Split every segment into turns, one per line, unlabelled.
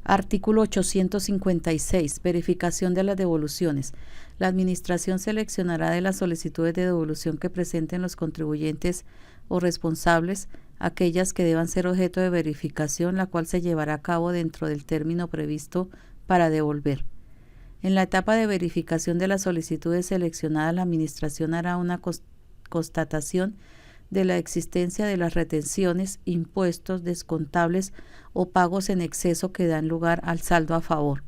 Artículo 856. Verificación de las devoluciones. La Administración seleccionará de las solicitudes de devolución que presenten los contribuyentes o responsables aquellas que deban ser objeto de verificación, la cual se llevará a cabo dentro del término previsto para devolver. En la etapa de verificación de las solicitudes seleccionadas, la Administración hará una constatación de la existencia de las retenciones, impuestos descontables o pagos en exceso que dan lugar al saldo a favor.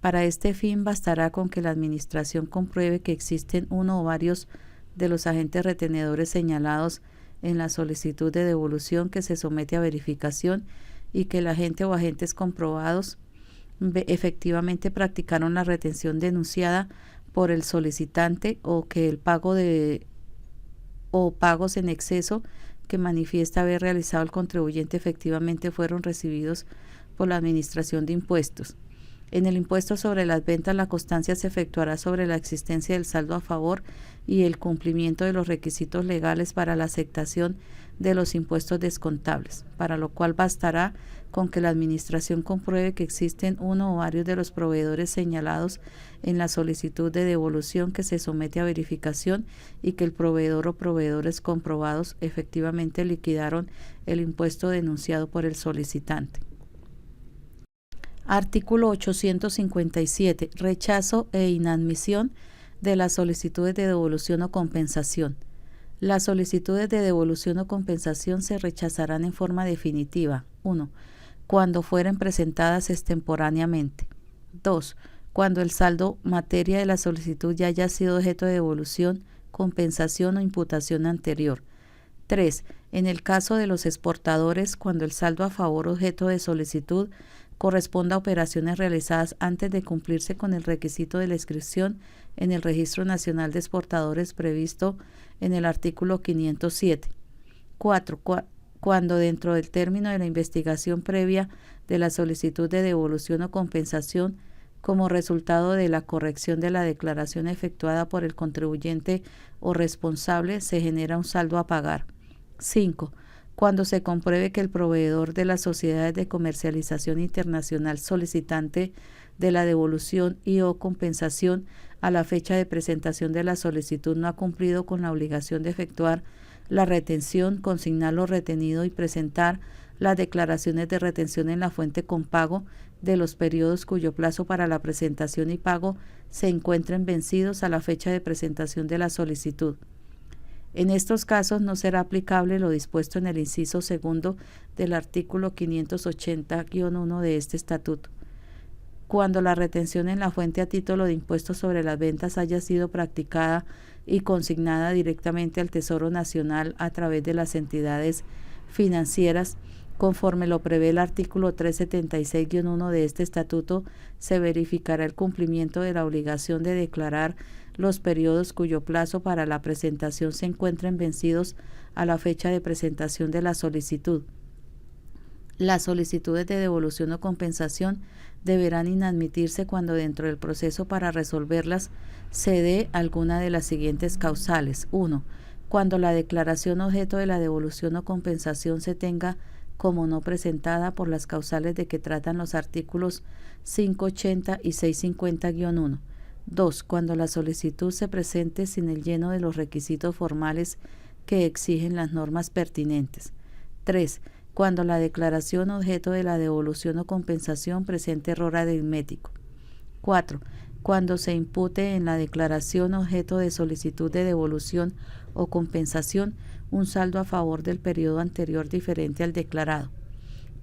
Para este fin bastará con que la Administración compruebe que existen uno o varios de los agentes retenedores señalados en la solicitud de devolución que se somete a verificación y que el agente o agentes comprobados efectivamente practicaron la retención denunciada por el solicitante o que el pago o pagos en exceso que manifiesta haber realizado el contribuyente efectivamente fueron recibidos por la Administración de Impuestos. En el impuesto sobre las ventas, la constancia se efectuará sobre la existencia del saldo a favor y el cumplimiento de los requisitos legales para la aceptación de los impuestos descontables, para lo cual bastará con que la Administración compruebe que existen uno o varios de los proveedores señalados en la solicitud de devolución que se somete a verificación y que el proveedor o proveedores comprobados efectivamente liquidaron el impuesto denunciado por el solicitante. Artículo 857. Rechazo e inadmisión de las solicitudes de devolución o compensación. Las solicitudes de devolución o compensación se rechazarán en forma definitiva. 1. Cuando fueren presentadas extemporáneamente. 2. Cuando el saldo materia de la solicitud ya haya sido objeto de devolución, compensación o imputación anterior. 3. En el caso de los exportadores, cuando el saldo a favor objeto de solicitud corresponda a operaciones realizadas antes de cumplirse con el requisito de la inscripción en el Registro Nacional de Exportadores previsto en el artículo 507. 4. Cuando dentro del término de la investigación previa de la solicitud de devolución o compensación, como resultado de la corrección de la declaración efectuada por el contribuyente o responsable, se genera un saldo a pagar. 5. Cuando se compruebe que el proveedor de las sociedades de comercialización internacional solicitante de la devolución y o compensación a la fecha de presentación de la solicitud no ha cumplido con la obligación de efectuar la retención, consignar lo retenido y presentar las declaraciones de retención en la fuente con pago de los periodos cuyo plazo para la presentación y pago se encuentren vencidos a la fecha de presentación de la solicitud. En estos casos no será aplicable lo dispuesto en el inciso segundo del artículo 580-1 de este estatuto. Cuando la retención en la fuente a título de impuestos sobre las ventas haya sido practicada y consignada directamente al Tesoro Nacional a través de las entidades financieras, conforme lo prevé el artículo 376-1 de este estatuto, se verificará el cumplimiento de la obligación de declarar los periodos cuyo plazo para la presentación se encuentren vencidos a la fecha de presentación de la solicitud. Las solicitudes de devolución o compensación deberán inadmitirse cuando dentro del proceso para resolverlas se dé alguna de las siguientes causales. 1. Cuando la declaración objeto de la devolución o compensación se tenga como no presentada por las causales de que tratan los artículos 580 y 650-1. 2. Cuando la solicitud se presente sin el lleno de los requisitos formales que exigen las normas pertinentes. 3. Cuando la declaración objeto de la devolución o compensación presente error aritmético. 4. Cuando se impute en la declaración objeto de solicitud de devolución o compensación un saldo a favor del periodo anterior diferente al declarado.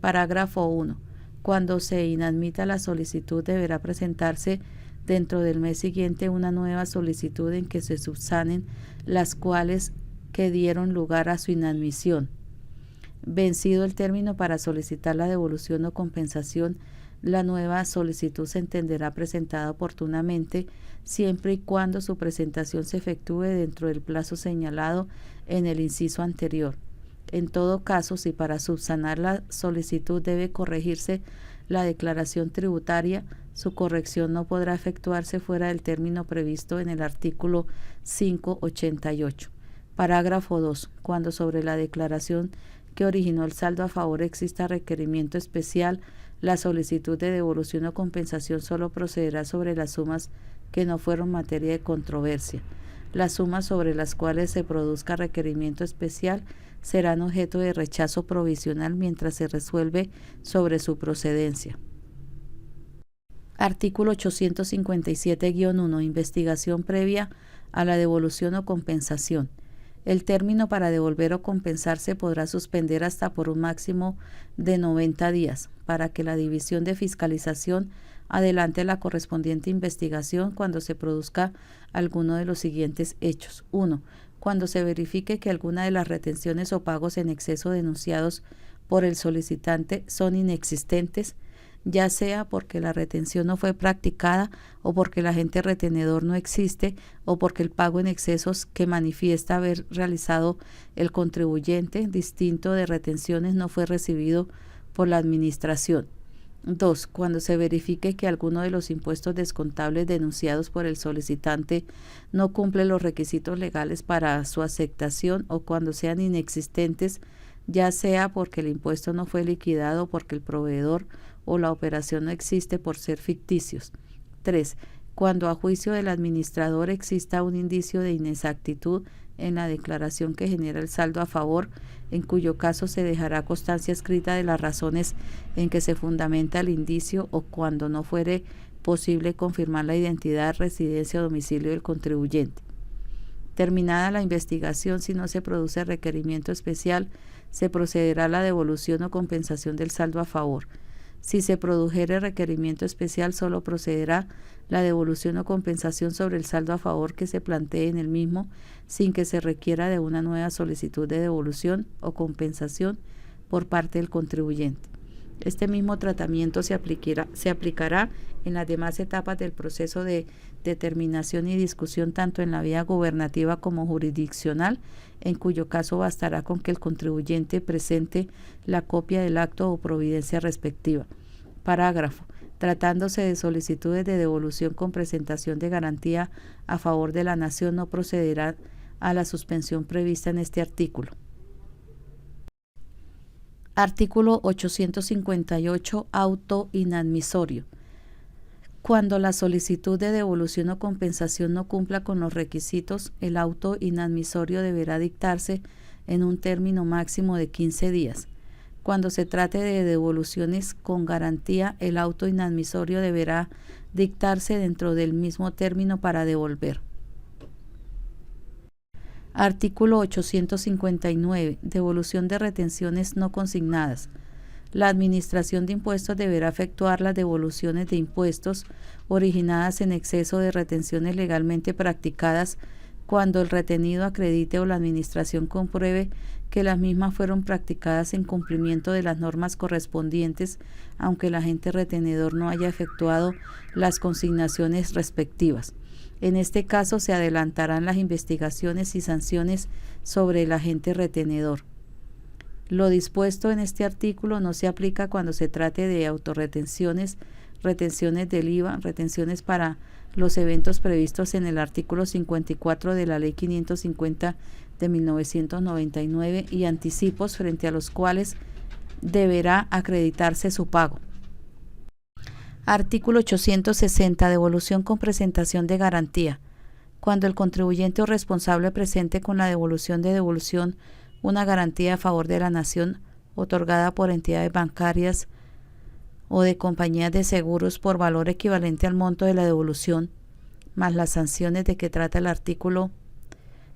Parágrafo 1. Cuando se inadmita la solicitud deberá presentarse dentro del mes siguiente una nueva solicitud en que se subsanen las cuales que dieron lugar a su inadmisión. Vencido el término para solicitar la devolución o compensación, la nueva solicitud se entenderá presentada oportunamente siempre y cuando su presentación se efectúe dentro del plazo señalado en el inciso anterior. En todo caso, si para subsanar la solicitud debe corregirse la declaración tributaria, su corrección no podrá efectuarse fuera del término previsto en el artículo 588. Parágrafo 2. Cuando sobre la declaración que originó el saldo a favor exista requerimiento especial, La solicitud de devolución o compensación solo procederá sobre las sumas que no fueron materia de controversia. Las sumas sobre las cuales se produzca requerimiento especial serán objeto de rechazo provisional mientras se resuelve sobre su procedencia. Artículo 857-1. Investigación previa a la devolución o compensación. El término para devolver o compensar se podrá suspender hasta por un máximo de 90 días para que la División de Fiscalización adelante la correspondiente investigación cuando se produzca alguno de los siguientes hechos. 1. Cuando se verifique que alguna de las retenciones o pagos en exceso denunciados por el solicitante son inexistentes, ya sea porque la retención no fue practicada o porque el agente retenedor no existe o porque el pago en excesos que manifiesta haber realizado el contribuyente distinto de retenciones no fue recibido por la administración. 2. Cuando se verifique que alguno de los impuestos descontables denunciados por el solicitante no cumple los requisitos legales para su aceptación o cuando sean inexistentes, ya sea porque el impuesto no fue liquidado, porque el proveedor o la operación no existe por ser ficticios. 3. Cuando a juicio del administrador exista un indicio de inexactitud en la declaración que genera el saldo a favor, en cuyo caso se dejará constancia escrita de las razones en que se fundamenta el indicio o cuando no fuere posible confirmar la identidad, residencia o domicilio del contribuyente. Terminada la investigación, si no se produce requerimiento especial, se procederá a la devolución o compensación del saldo a favor. Si se produjere requerimiento especial, solo procederá la devolución o compensación sobre el saldo a favor que se plantee en el mismo, sin que se requiera de una nueva solicitud de devolución o compensación por parte del contribuyente. Este mismo tratamiento se aplicará en las demás etapas del proceso de determinación y discusión tanto en la vía gubernativa como jurisdiccional, en cuyo caso bastará con que el contribuyente presente la copia del acto o providencia respectiva. Parágrafo. Tratándose de solicitudes de devolución con presentación de garantía a favor de la nación, no procederá a la suspensión prevista en este artículo. Artículo 858. Auto inadmisorio. Cuando la solicitud de devolución o compensación no cumpla con los requisitos, el auto inadmisorio deberá dictarse en un término máximo de 15 días. Cuando se trate de devoluciones con garantía, el auto inadmisorio deberá dictarse dentro del mismo término para devolver. Artículo 859. Devolución de retenciones no consignadas. La Administración de Impuestos deberá efectuar las devoluciones de impuestos originadas en exceso de retenciones legalmente practicadas cuando el retenido acredite o la Administración compruebe que las mismas fueron practicadas en cumplimiento de las normas correspondientes, aunque el agente retenedor no haya efectuado las consignaciones respectivas. En este caso se adelantarán las investigaciones y sanciones sobre el agente retenedor. Lo dispuesto en este artículo no se aplica cuando se trate de autorretenciones, retenciones del IVA, retenciones para los eventos previstos en el artículo 54 de la Ley 550 de 1999 y anticipos frente a los cuales deberá acreditarse su pago. Artículo 860. Devolución con presentación de garantía. Cuando el contribuyente o responsable presente con la devolución una garantía a favor de la nación otorgada por entidades bancarias o de compañías de seguros por valor equivalente al monto de la devolución, más las sanciones de que trata el artículo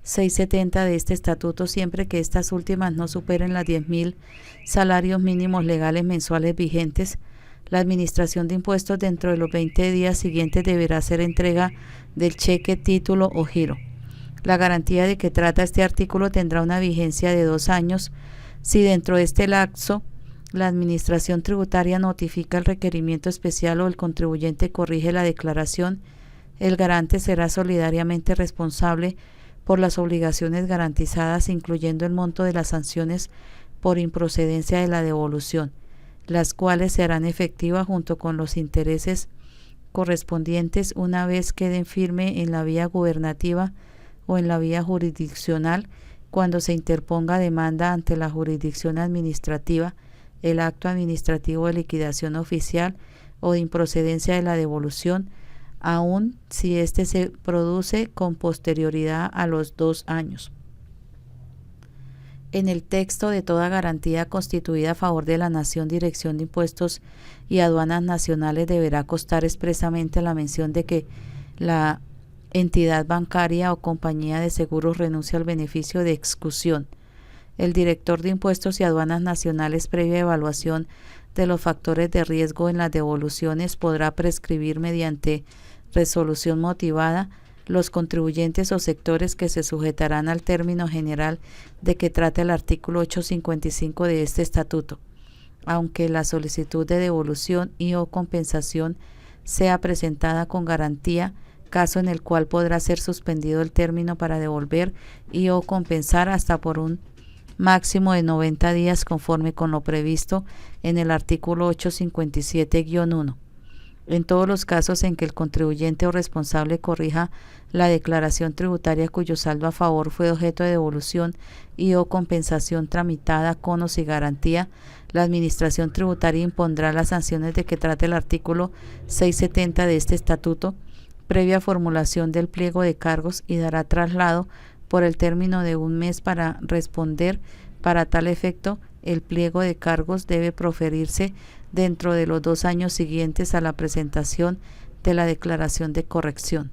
670 de este estatuto, siempre que estas últimas no superen las 10.000 salarios mínimos legales mensuales vigentes, la Administración de Impuestos dentro de los 20 días siguientes deberá hacer entrega del cheque, título o giro. La garantía de que trata este artículo tendrá una vigencia de 2 años. Si dentro de este lapso la Administración Tributaria notifica el requerimiento especial o el contribuyente corrige la declaración, el garante será solidariamente responsable por las obligaciones garantizadas, incluyendo el monto de las sanciones por improcedencia de la devolución, las cuales se harán efectivas junto con los intereses correspondientes una vez queden firme en la vía gubernativa o en la vía jurisdiccional cuando se interponga demanda ante la jurisdicción administrativa el acto administrativo de liquidación oficial o de improcedencia de la devolución, aun si éste se produce con posterioridad a los 2 años. En el texto de toda garantía constituida a favor de la Nación, Dirección de Impuestos y Aduanas Nacionales deberá constar expresamente la mención de que la entidad bancaria o compañía de seguros renuncia al beneficio de excusión. El director de Impuestos y Aduanas Nacionales, previa evaluación de los factores de riesgo en las devoluciones, podrá prescribir mediante resolución motivada los contribuyentes o sectores que se sujetarán al término general de que trata el artículo 855 de este estatuto, aunque la solicitud de devolución y o compensación sea presentada con garantía, caso en el cual podrá ser suspendido el término para devolver y o compensar hasta por un máximo de 90 días conforme con lo previsto en el artículo 857-1. En todos los casos en que el contribuyente o responsable corrija la declaración tributaria cuyo saldo a favor fue objeto de devolución y o compensación tramitada con o sin garantía, la Administración Tributaria impondrá las sanciones de que trate el artículo 670 de este estatuto, previa formulación del pliego de cargos, y dará traslado por el término de 1 mes para responder. Para tal efecto, el pliego de cargos debe proferirse dentro de los 2 años siguientes a la presentación de la declaración de corrección.